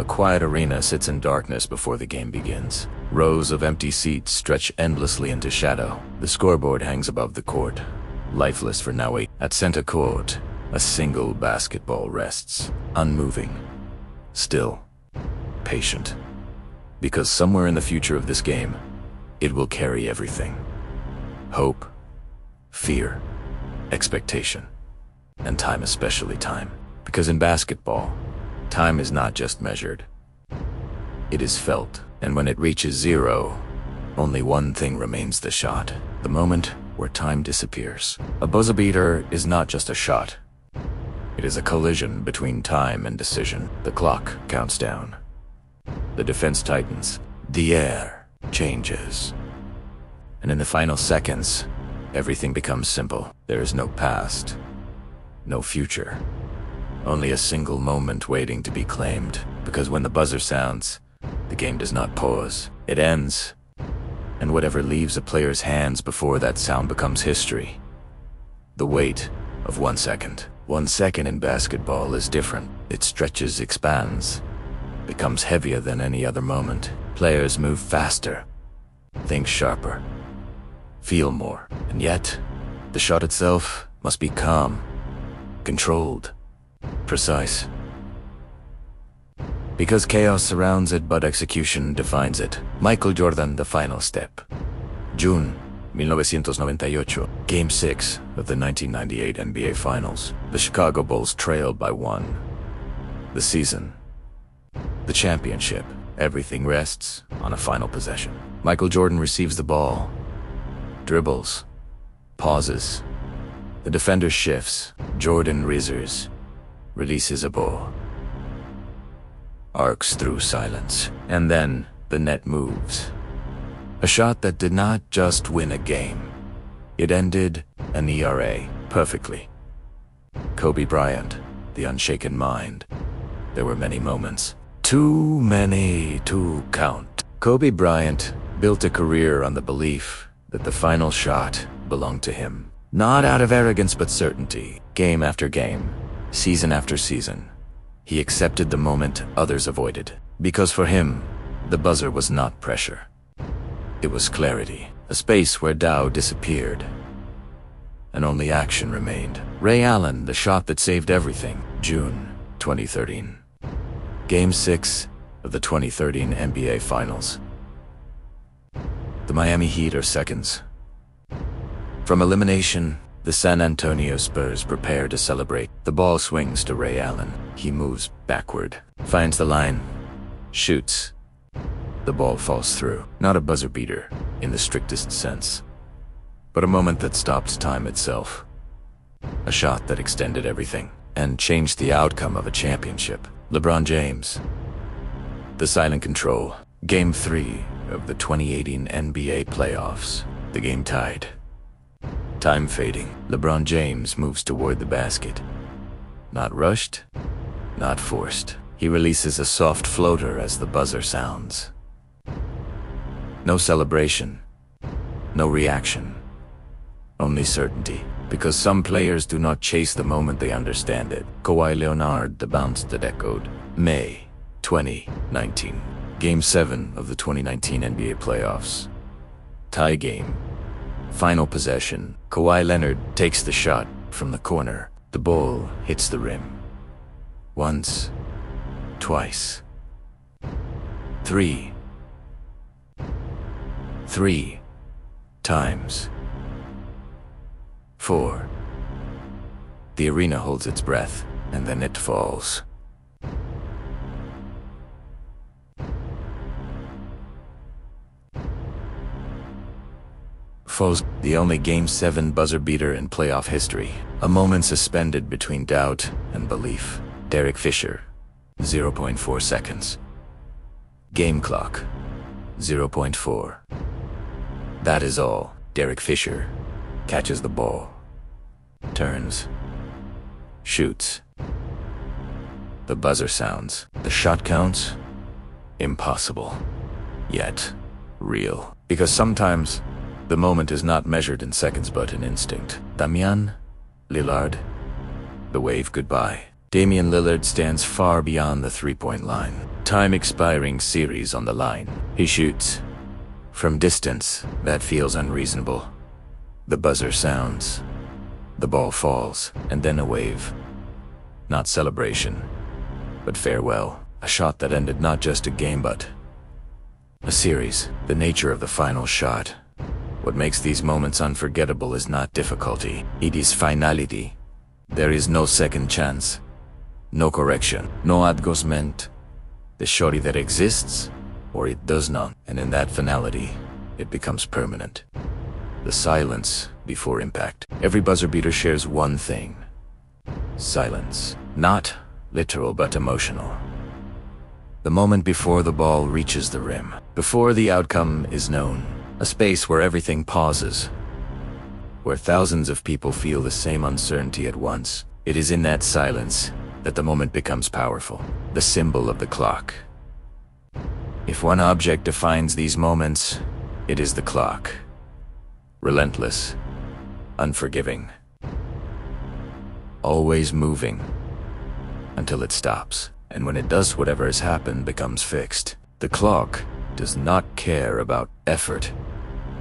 A quiet arena sits in darkness before the game begins. Rows of empty seats stretch endlessly into shadow. The scoreboard hangs above the court, lifeless for now. At center court, a single basketball rests, unmoving, still, patient. Because somewhere in the future of this game, it will carry everything. Hope, fear, expectation, and time, especially time. Because in basketball, time is not just measured. It is felt, and when it reaches zero, only one thing remains: the shot. The moment where time disappears. A buzzer beater is not just a shot. It is a collision between time and decision. The clock counts down. The defense tightens. The air changes. And in the final seconds, everything becomes simple. There is no past, no future. Only a single moment waiting to be claimed. Because when the buzzer sounds, the game does not pause. It ends. And whatever leaves a player's hands before that sound becomes history. The weight of 1 second. 1 second in basketball is different. It stretches, expands, becomes heavier than any other moment. Players move faster, think sharper, feel more. And yet, the shot itself must be calm, controlled, precise. Because chaos surrounds it, but execution defines it. Michael Jordan, the final step. June 1998, Game 6 of the 1998 NBA Finals. The Chicago Bulls trailed by 1. The season, the championship. Everything rests on a final possession. Michael Jordan receives the ball, dribbles, pauses. The defender shifts. Jordan rises, releases a ball, arcs through silence, and then the net moves. A shot that did not just win a game. It ended an ERA perfectly. Kobe Bryant, the unshaken mind. There were many moments. Too many to count. Kobe Bryant built a career on the belief that the final shot belonged to him. Not out of arrogance, but certainty. Game after game, season after season, he accepted the moment others avoided. Because for him, the buzzer was not pressure. It was clarity. A space where doubt disappeared, and only action remained. Ray Allen, the shot that saved everything. June 2013. Game 6 of the 2013 NBA Finals. The Miami Heat are seconds from elimination. The San Antonio Spurs prepare to celebrate. The ball swings to Ray Allen. He moves backward, finds the line, shoots. The ball falls through. Not a buzzer beater in the strictest sense, but a moment that stopped time itself. A shot that extended everything and changed the outcome of a championship. LeBron James, the silent control. Game 3 of the 2018 NBA playoffs. The game tied. Time fading. LeBron James moves toward the basket. Not rushed, not forced. He releases a soft floater as the buzzer sounds. No celebration, no reaction, only certainty. Because some players do not chase the moment, they understand it. Kawhi Leonard, the bounce that echoed. May 2019. Game 7 of the 2019 NBA playoffs. Tie game. Final possession. Kawhi Leonard takes the shot from the corner. The ball hits the rim. Once, twice, 3 times. 4. The arena holds its breath, and then it falls. Falls. The only Game 7 buzzer beater in playoff history. A moment suspended between doubt and belief. Derek Fisher, 0.4 seconds. Game clock, 0.4. That is all. Derek Fisher catches the ball, turns, shoots. The buzzer sounds. The shot counts. Impossible, yet real. Because sometimes the moment is not measured in seconds but in instinct. Damian Lillard, the wave goodbye. Damian Lillard stands far beyond the three-point line. Time expiring series on the line. He shoots. From distance, that feels unreasonable. The buzzer sounds. The ball falls, and then a wave. Not celebration, but farewell. A shot that ended not just a game, but a series. The nature of the final shot. What makes these moments unforgettable is not difficulty. It is finality. There is no second chance. No correction. No adjustment. The shot either exists, or it does not. And in that finality, it becomes permanent. The silence before impact. Every buzzer beater shares one thing. Silence. Not literal, but emotional. The moment before the ball reaches the rim. Before the outcome is known. A space where everything pauses. Where thousands of people feel the same uncertainty at once. It is in that silence that the moment becomes powerful. The symbol of the clock. If one object defines these moments, it is the clock. Relentless. Unforgiving. Always moving. Until it stops. And when it does, whatever has happened becomes fixed. The clock does not care about effort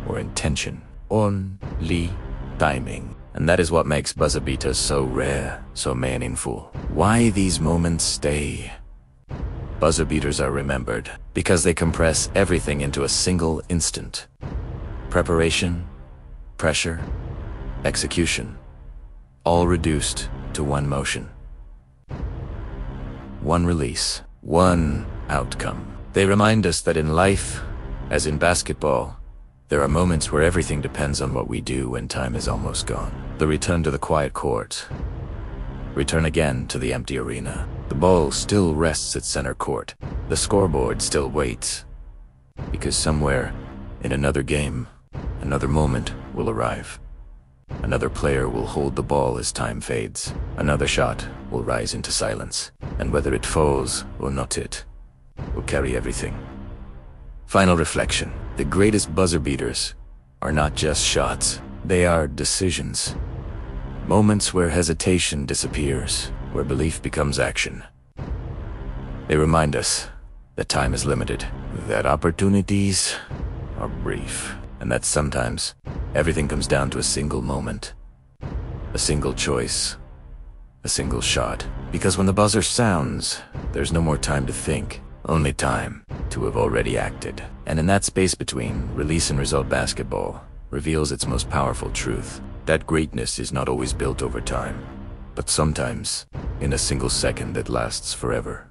or intention. Only timing. And that is what makes buzzer beaters so rare, so meaningful. Why these moments stay. Buzzer beaters are remembered because they compress everything into a single instant. Preparation, pressure, execution, all reduced to one motion. One release, one outcome. They remind us that in life, as in basketball, there are moments where everything depends on what we do when time is almost gone. The return to the quiet court. Return again to the empty arena. The ball still rests at center court. The scoreboard still waits. Because somewhere, in another game, another moment will arrive. Another player will hold the ball as time fades. Another shot will rise into silence. And whether it falls or not, it will carry everything. Final reflection. The greatest buzzer beaters are not just shots. They are decisions. Moments where hesitation disappears, where belief becomes action. They remind us that time is limited, that opportunities are brief, and that sometimes everything comes down to a single moment, a single choice, a single shot. Because when the buzzer sounds, there's no more time to think, only time to have already acted. And in that space between release and result, basketball reveals its most powerful truth. That greatness is not always built over time, but sometimes in a single second that lasts forever.